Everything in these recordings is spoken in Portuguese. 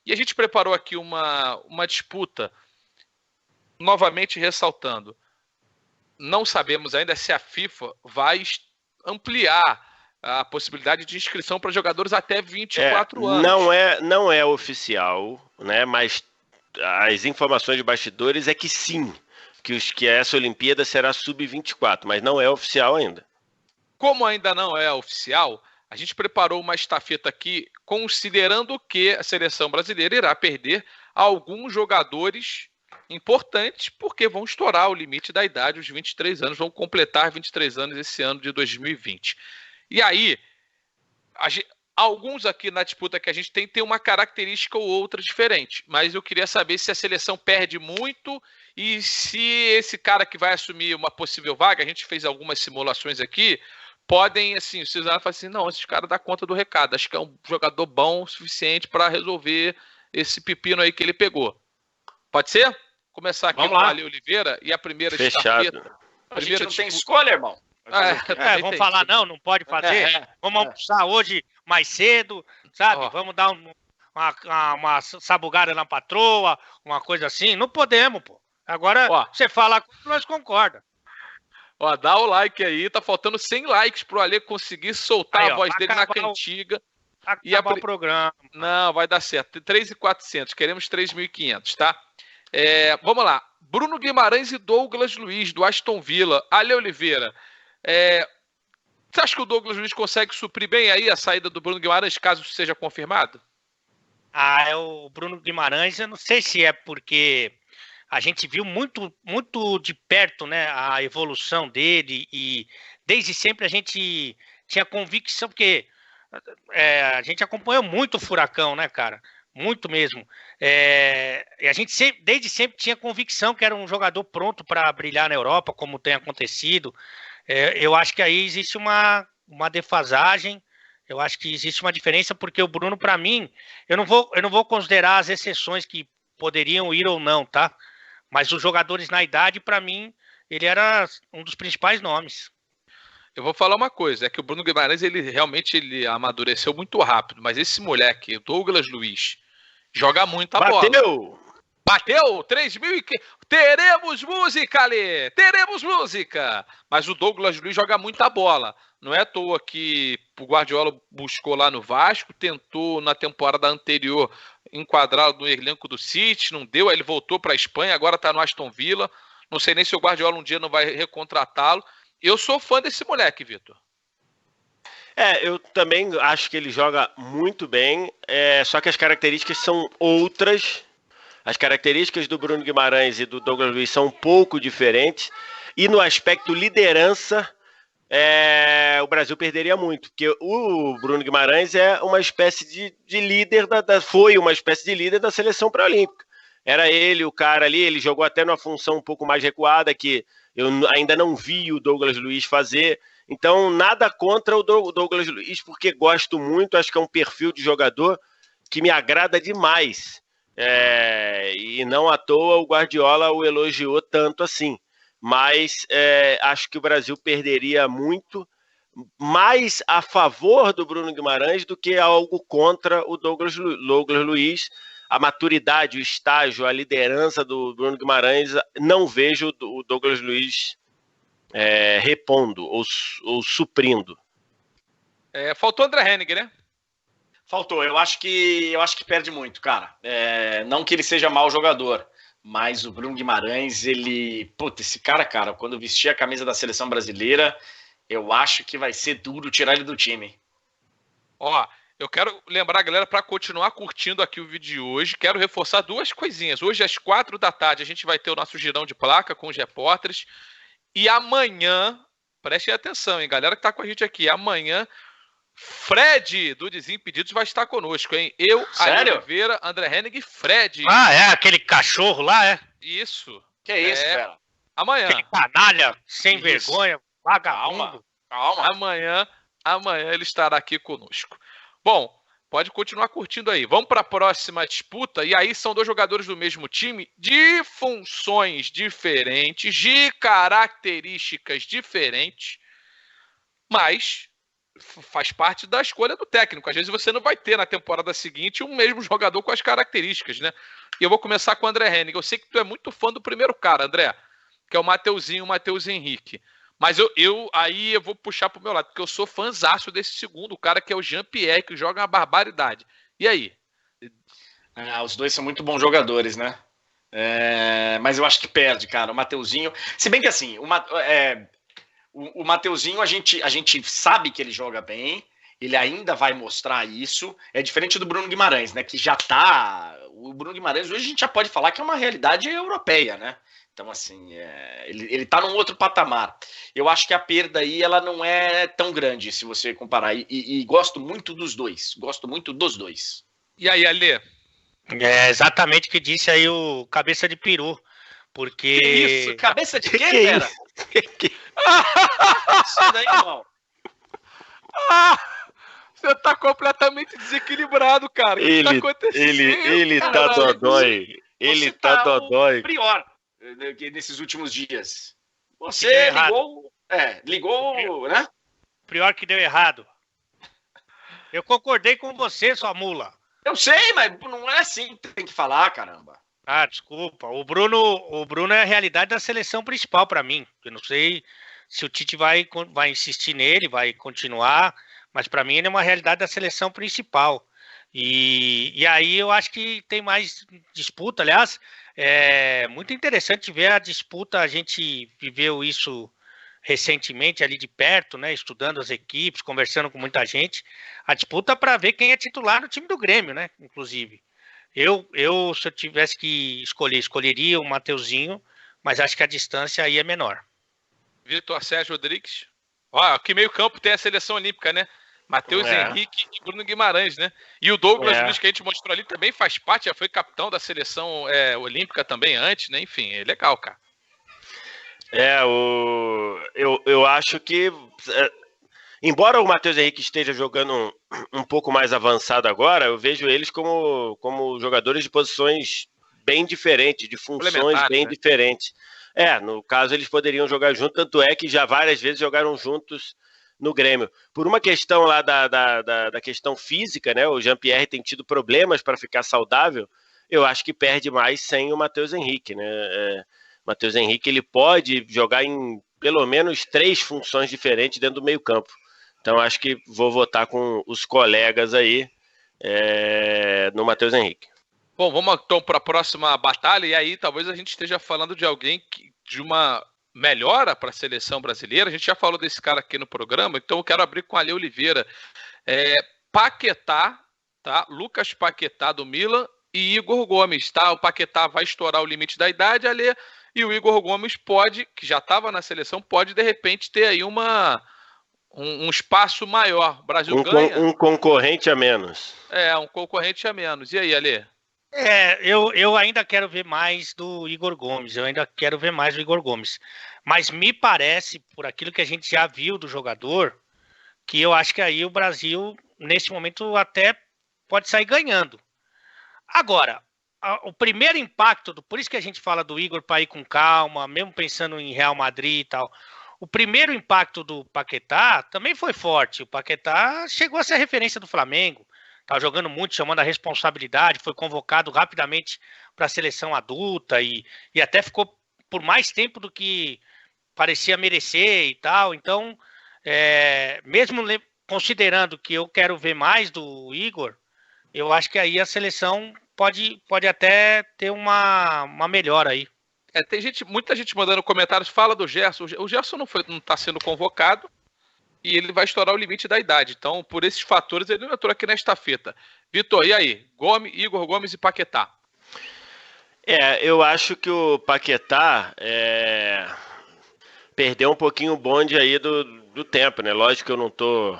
E a gente preparou aqui uma disputa, novamente ressaltando. Não sabemos ainda se a FIFA vai ampliar a possibilidade de inscrição para jogadores até 24 anos. Não é oficial, né? Mas as informações de bastidores é que sim, que essa Olimpíada será sub-24, mas não é oficial ainda. Como ainda não é oficial, a gente preparou uma estafeta aqui, considerando que a seleção brasileira irá perder alguns jogadores importantes, porque vão estourar o limite da idade, os 23 anos, vão completar 23 anos esse ano de 2020. E aí, alguns aqui na disputa que a gente tem uma característica ou outra diferente, mas eu queria saber se a seleção perde muito e se esse cara que vai assumir uma possível vaga, a gente fez algumas simulações aqui, podem, assim, o Cesar fala assim, não, esse cara dá conta do recado, acho que é um jogador bom o suficiente para resolver esse pepino aí que ele pegou. Pode ser? Começar aqui com o Ale Oliveira e a primeira estafeta. A gente não tem escolha, irmão. Vamos falar, não pode fazer. Vamos almoçar hoje mais cedo, sabe? Vamos dar uma sabugada na patroa, uma coisa assim. Não podemos, pô. Agora, você fala, nós concorda. Dá o like aí, tá faltando 100 likes pro Ale conseguir soltar a voz dele na cantiga. E o programa. Não, vai dar certo. 3.400, queremos 3.500, tá? Vamos lá. Bruno Guimarães e Douglas Luiz, do Aston Villa. Ale Oliveira, você acha que o Douglas Luiz consegue suprir bem aí a saída do Bruno Guimarães, caso seja confirmado? O Bruno Guimarães, eu não sei se é porque a gente viu muito, muito de perto, né, a evolução dele e desde sempre a gente tinha convicção, porque a gente acompanhou muito o Furacão, né, cara? Muito mesmo. E a gente desde sempre tinha convicção que era um jogador pronto para brilhar na Europa, como tem acontecido. Eu acho que aí existe uma defasagem, eu acho que existe uma diferença, porque o Bruno, para mim, eu não vou considerar as exceções que poderiam ir ou não, tá? Mas os jogadores na idade, para mim, ele era um dos principais nomes. Eu vou falar uma coisa, é que o Bruno Guimarães, ele realmente amadureceu muito rápido, mas esse moleque, o Douglas Luiz, joga muita bola. Bateu! 3.000 Teremos música, Ale! Teremos música! Mas o Douglas Luiz joga muita bola. Não é à toa que o Guardiola buscou lá no Vasco, tentou na temporada anterior enquadrá-lo no elenco do City, não deu, aí ele voltou para a Espanha, agora está no Aston Villa. Não sei nem se o Guardiola um dia não vai recontratá-lo. Eu sou fã desse moleque, Vitor. Eu também acho que ele joga muito bem, só que as características são outras. As características do Bruno Guimarães e do Douglas Luiz são um pouco diferentes. E no aspecto liderança, o Brasil perderia muito. Porque o Bruno Guimarães é uma espécie de líder, foi uma espécie de líder da seleção pré-olímpica. Era ele, o cara ali, ele jogou até numa função um pouco mais recuada, que eu ainda não vi o Douglas Luiz fazer. Então, nada contra o Douglas Luiz, porque gosto muito, acho que é um perfil de jogador que me agrada demais. E não à toa o Guardiola o elogiou tanto assim. Mas acho que o Brasil perderia muito mais a favor do Bruno Guimarães do que algo contra o Douglas Luiz. A maturidade, o estágio, a liderança do Bruno Guimarães, não vejo o Douglas Luiz repondo ou suprindo. Faltou André Henning, né? Faltou. Eu acho que perde muito, cara. Não que ele seja mau jogador, mas o Bruno Guimarães, esse cara, quando vestir a camisa da seleção brasileira, eu acho que vai ser duro tirar ele do time. Eu quero lembrar a galera para continuar curtindo aqui o vídeo de hoje. Quero reforçar duas coisinhas. Hoje, às 4 da tarde, a gente vai ter o nosso girão de placa com os repórteres. E amanhã, prestem atenção, hein, galera que tá com a gente aqui. Amanhã, Fred, do Desimpedidos, vai estar conosco, hein? Eu, Ale Oliveira, André Henning e Fred. Aquele cachorro lá, é? Isso. Que isso, cara? Amanhã. Aquele canalha, sem vergonha, vagabundo. Calma. Amanhã ele estará aqui conosco. Bom, pode continuar curtindo aí. Vamos para a próxima disputa. E aí são dois jogadores do mesmo time, de funções diferentes, de características diferentes, mas faz parte da escolha do técnico. Às vezes você não vai ter na temporada seguinte um mesmo jogador com as características, né? E eu vou começar com o André Henning. Eu sei que tu é muito fã do primeiro cara, André, que é o Matheus Henrique. Mas aí eu vou puxar pro meu lado, porque eu sou fãzaço desse segundo cara, que é o Jean-Pierre, que joga uma barbaridade. E aí? Os dois são muito bons jogadores, né? Mas eu acho que perde, cara. O Mateuzinho. Se bem que assim, o Mateuzinho, a gente sabe que ele joga bem, ele ainda vai mostrar isso. É diferente do Bruno Guimarães, né? Que já tá. O Bruno Guimarães hoje a gente já pode falar que é uma realidade europeia, né? Então, assim, ele tá num outro patamar. Eu acho que a perda aí, ela não é tão grande, se você comparar. E gosto muito dos dois. Gosto muito dos dois. E aí, Alê? É exatamente o que disse aí o Cabeça de Peru. Porque. Que isso? Cabeça de quê, cara? Isso daí, irmão. Você tá completamente desequilibrado, cara. O que tá acontecendo? Ele tá dodói. Ele tá dodói. Pior nesses últimos dias. Você ligou, né? Pior que deu errado. Eu concordei com você, sua mula. Eu sei, mas não é assim que tem que falar, caramba. Desculpa. O Bruno é a realidade da seleção principal para mim. Eu não sei se o Tite vai insistir nele, vai continuar, mas para mim ele é uma realidade da seleção principal. E aí eu acho que tem mais disputa. Aliás, é muito interessante ver a disputa. A gente viveu isso recentemente ali de perto, né? Estudando as equipes, conversando com muita gente. A disputa para ver quem é titular no time do Grêmio, né? Inclusive. Eu, se eu tivesse que escolheria o Mateuzinho, mas acho que a distância aí é menor. Vitor Sérgio Rodrigues. Aqui meio campo tem a seleção olímpica, né? Matheus Henrique e Bruno Guimarães, né? E o Douglas Luiz, que a gente mostrou ali, também faz parte, já foi capitão da seleção olímpica também antes, né? Enfim, é legal, cara. Eu acho que, embora o Matheus Henrique esteja jogando um pouco mais avançado agora, eu vejo eles como jogadores de posições bem diferentes, de funções bem diferentes. No caso, eles poderiam jogar juntos, tanto é que já várias vezes jogaram juntos no Grêmio. Por uma questão lá da questão física, né? O Jean-Pierre tem tido problemas para ficar saudável, eu acho que perde mais sem o Matheus Henrique, né? Matheus Henrique, ele pode jogar em pelo menos 3 funções diferentes dentro do meio campo. Então, acho que vou votar com os colegas aí no Matheus Henrique. Bom, vamos então para a próxima batalha, e aí talvez a gente esteja falando de alguém de uma melhora para a seleção brasileira. A gente já falou desse cara aqui no programa, então eu quero abrir com a Alê Oliveira. Paquetá, tá? Lucas Paquetá do Milan e Igor Gomes, tá? O Paquetá vai estourar o limite da idade, Alê, e o Igor Gomes pode, que já estava na seleção, pode de repente ter aí um espaço maior. O Brasil ganha. Um concorrente a menos. Um concorrente a menos. E aí, Alê? Eu ainda quero ver mais do Igor Gomes. Mas me parece, por aquilo que a gente já viu do jogador, que eu acho que aí o Brasil, nesse momento, até pode sair ganhando. Agora, o primeiro impacto, por isso que a gente fala do Igor para ir com calma, mesmo pensando em Real Madrid e tal. O primeiro impacto do Paquetá também foi forte. O Paquetá chegou a ser a referência do Flamengo. Estava jogando muito, chamando a responsabilidade, foi convocado rapidamente para a seleção adulta e até ficou por mais tempo do que parecia merecer e tal. Então, mesmo considerando que eu quero ver mais do Igor, eu acho que aí a seleção pode até ter uma melhora aí. Tem muita gente mandando comentários, fala do Gerson. O Gerson não está sendo convocado. E ele vai estourar o limite da idade. Então, por esses fatores, ele não entrou aqui na estafeta. Vitor, e aí? Igor Gomes e Paquetá. Eu acho que o Paquetá perdeu um pouquinho o bonde aí do tempo, né? Lógico que eu não tô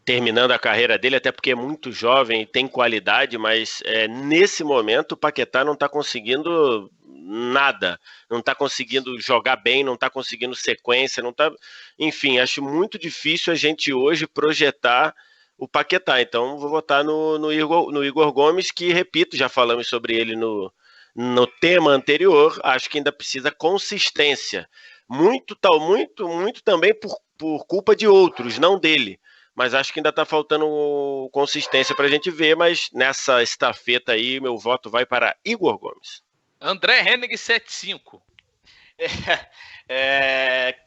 terminando a carreira dele, até porque é muito jovem e tem qualidade, mas nesse momento o Paquetá não está conseguindo nada, não está conseguindo jogar bem, não está conseguindo sequência, não tá... Enfim, acho muito difícil a gente hoje projetar o Paquetá, então vou votar no Igor Gomes, que, repito, já falamos sobre ele no tema anterior, acho que ainda precisa consistência, muito também por culpa de outros, não dele. Mas acho que ainda está faltando consistência para a gente ver, mas nessa estafeta aí, meu voto vai para Igor Gomes. André Hennig 75.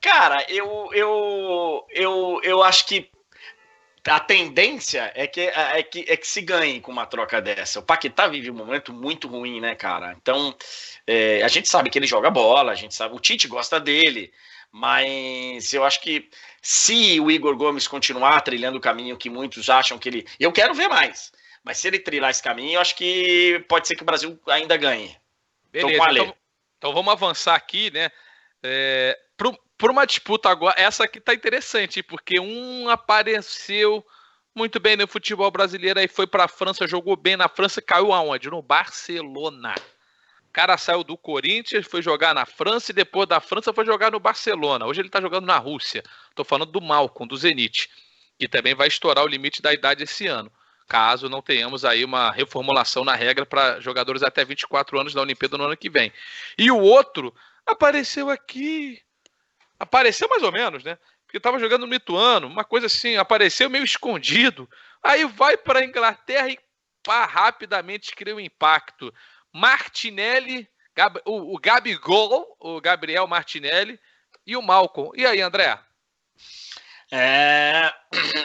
Cara, eu acho que a tendência é que se ganhe com uma troca dessa. O Paquetá vive um momento muito ruim, né, cara? Então, a gente sabe que ele joga bola, a gente sabe, o Tite gosta dele, mas eu acho que se o Igor Gomes continuar trilhando o caminho que muitos acham que ele... Eu quero ver mais, mas se ele trilhar esse caminho, eu acho que pode ser que o Brasil ainda ganhe. Beleza, então vamos avançar aqui, né? Por uma disputa agora, essa aqui tá interessante, porque um apareceu muito bem no futebol brasileiro, aí foi pra França, jogou bem na França, caiu aonde? No Barcelona. O cara saiu do Corinthians, foi jogar na França e depois da França foi jogar no Barcelona. Hoje ele tá jogando na Rússia. Tô falando do Malcom, do Zenit, que também vai estourar o limite da idade esse ano, caso não tenhamos aí uma reformulação na regra para jogadores até 24 anos da Olimpíada no ano que vem. E o outro apareceu aqui... Apareceu mais ou menos, né? Porque estava jogando no Ituano, uma coisa assim, apareceu meio escondido. Aí vai para a Inglaterra e pá, rapidamente cria um impacto. Martinelli, o Gabigol, o Gabriel Martinelli e o Malcom. E aí, André? É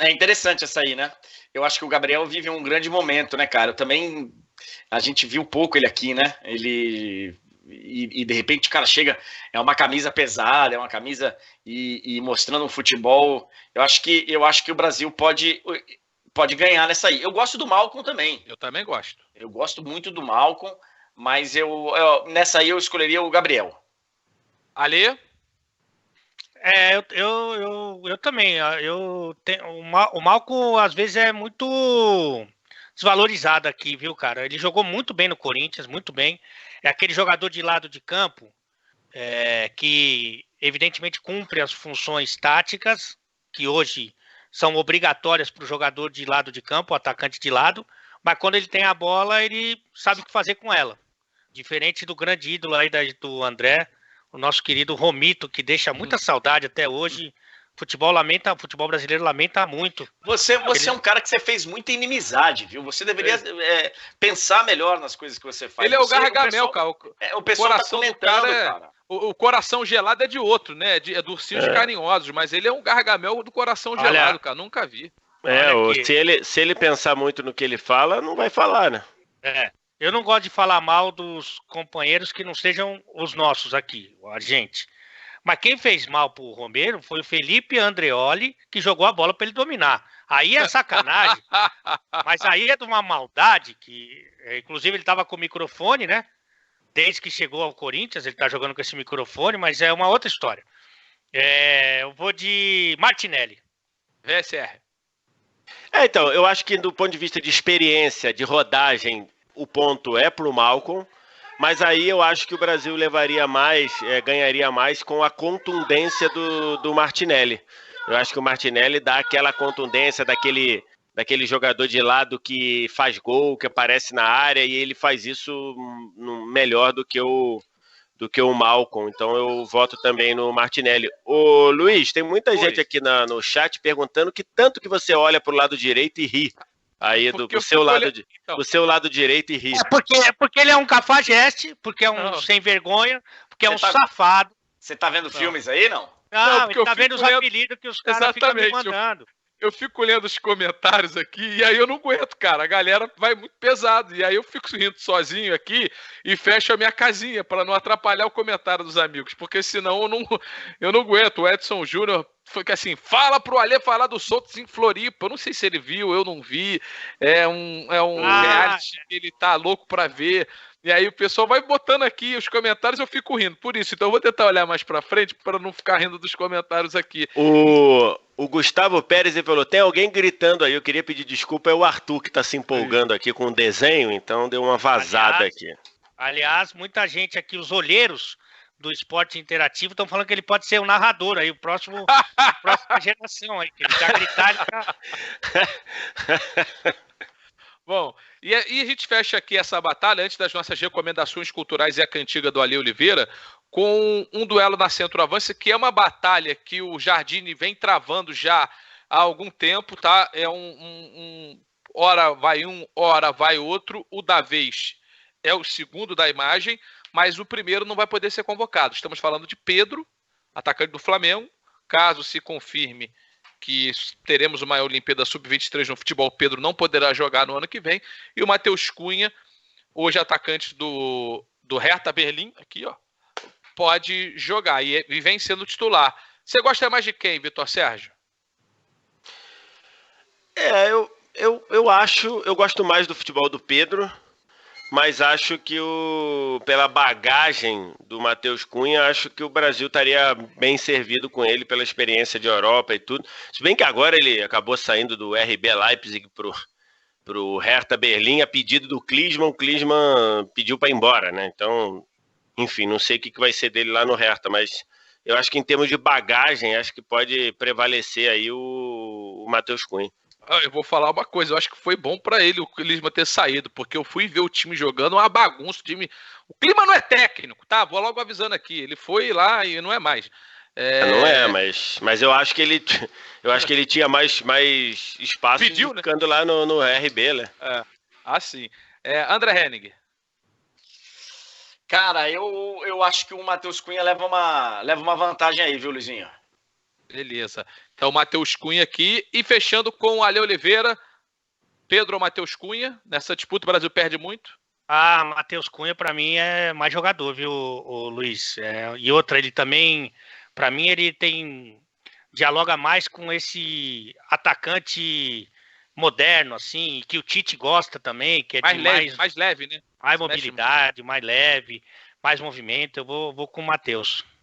interessante essa aí, né? Eu acho que o Gabriel vive um grande momento, né, cara? A gente viu pouco ele aqui, né? E de repente o cara chega, é uma camisa pesada, é uma camisa e mostrando um futebol. Eu acho que o Brasil pode ganhar nessa aí. Eu gosto do Malcom também. Eu também gosto. Eu gosto muito do Malcom, mas nessa aí eu escolheria o Gabriel. Alê? Eu também. O Malcom às vezes é muito desvalorizado aqui, viu, cara? Ele jogou muito bem no Corinthians, muito bem. É aquele jogador de lado de campo que evidentemente cumpre as funções táticas que hoje são obrigatórias para o jogador de lado de campo, o atacante de lado, mas quando ele tem a bola, ele sabe o que fazer com ela. Diferente do grande ídolo aí do André, o nosso querido Romito, que deixa muita saudade até hoje. Futebol brasileiro lamenta muito. Você é um cara que você fez muita inimizade, viu? Você deveria pensar melhor nas coisas que você faz. Ele é o Gargamel, cara. O pessoal coração tá comentando, cara. O coração gelado é de outro, né? É do Ursinhos Carinhosos, mas ele é um Gargamel do coração gelado, cara. Nunca vi. Se ele pensar muito no que ele fala, não vai falar, né? Eu não gosto de falar mal dos companheiros que não sejam os nossos aqui, a gente. Mas quem fez mal pro Romero foi o Felipe Andreoli, que jogou a bola para ele dominar. Aí é sacanagem, mas aí é de uma maldade que, inclusive, ele estava com o microfone, né? Desde que chegou ao Corinthians, ele está jogando com esse microfone, mas é uma outra história. Eu vou de Martinelli. VSR. Então, eu acho que do ponto de vista de experiência, de rodagem, o ponto é pro Malcom. Mas aí eu acho que o Brasil levaria mais, ganharia mais com a contundência do Martinelli. Eu acho que o Martinelli dá aquela contundência daquele jogador de lado que faz gol, que aparece na área, e ele faz isso melhor do que o Malcom. Então eu voto também no Martinelli. Ô Luiz, tem muita gente aqui no chat perguntando que tanto que você olha pro lado direito e ri. Aí do seu lado direito e ri. Porque ele é um cafajeste, porque é um sem vergonha, porque é um safado. Você tá vendo filmes aí, não? Não, ele tá vendo os apelidos que os caras ficam me mandando. Eu fico lendo os comentários aqui e aí eu não aguento, cara. A galera vai muito pesado. E aí eu fico rindo sozinho aqui e fecho a minha casinha para não atrapalhar o comentário dos amigos. Porque senão eu não aguento. O Edson Júnior foi que assim, fala pro Alê falar do Soltos em Floripa. Eu não sei se ele viu, eu não vi. É um reality que ele tá louco para ver. E aí o pessoal vai botando aqui os comentários, eu fico rindo. Por isso, então eu vou tentar olhar mais pra frente para não ficar rindo dos comentários aqui. O Gustavo Pérez falou, tem alguém gritando aí, eu queria pedir desculpa, é o Arthur que tá se empolgando aqui com o desenho, então deu uma vazada aqui. Aliás, muita gente aqui, os olheiros do esporte interativo, estão falando que ele pode ser o narrador aí, a próxima geração aí, que ele já gritar, ele já... Bom, e a gente fecha aqui essa batalha, antes das nossas recomendações culturais e a cantiga do Alê Oliveira, com um duelo na centroavância, que é uma batalha que o Jardine vem travando já há algum tempo, tá? É hora vai um, hora vai outro. O da vez é o segundo da imagem, mas o primeiro não vai poder ser convocado. Estamos falando de Pedro, atacante do Flamengo. Caso se confirme que teremos uma Olimpíada Sub-23 no futebol, Pedro não poderá jogar no ano que vem. E o Matheus Cunha, hoje atacante do Hertha Berlim, aqui, ó, pode jogar e vem sendo titular. Você gosta mais de quem, Vitor Sérgio? Eu gosto mais do futebol do Pedro, mas acho que pela bagagem do Matheus Cunha, acho que o Brasil estaria bem servido com ele pela experiência de Europa e tudo. Se bem que agora ele acabou saindo do RB Leipzig pro Hertha Berlim a pedido do Klinsmann. O Klinsmann pediu para ir embora, né? Então, enfim, não sei o que vai ser dele lá no Hertha, mas eu acho que em termos de bagagem, acho que pode prevalecer aí o Matheus Cunha. Eu vou falar uma coisa, eu acho que foi bom pra ele o Klinsmann ter saído, porque eu fui ver o time jogando, uma bagunça. O Klinsmann não é técnico, tá? Vou logo avisando aqui. Ele foi lá e não é mais. Não é, mas eu acho que ele tinha mais espaço. Pediu, ficando, né? Lá no RB, né? Sim. André Henning. Cara, eu acho que o Matheus Cunha leva uma vantagem aí, viu, Luizinho? Beleza. Então, o Matheus Cunha aqui. E fechando com o Ale Oliveira. Pedro ou Matheus Cunha? Nessa disputa o Brasil perde muito? Matheus Cunha para mim é mais jogador, viu, o Luiz? E outra, ele também, para mim, ele dialoga mais com esse atacante moderno, assim, que o Tite gosta também, que é mais leve, né? Mais mobilidade, mais leve, mais movimento. Eu vou com o Matheus.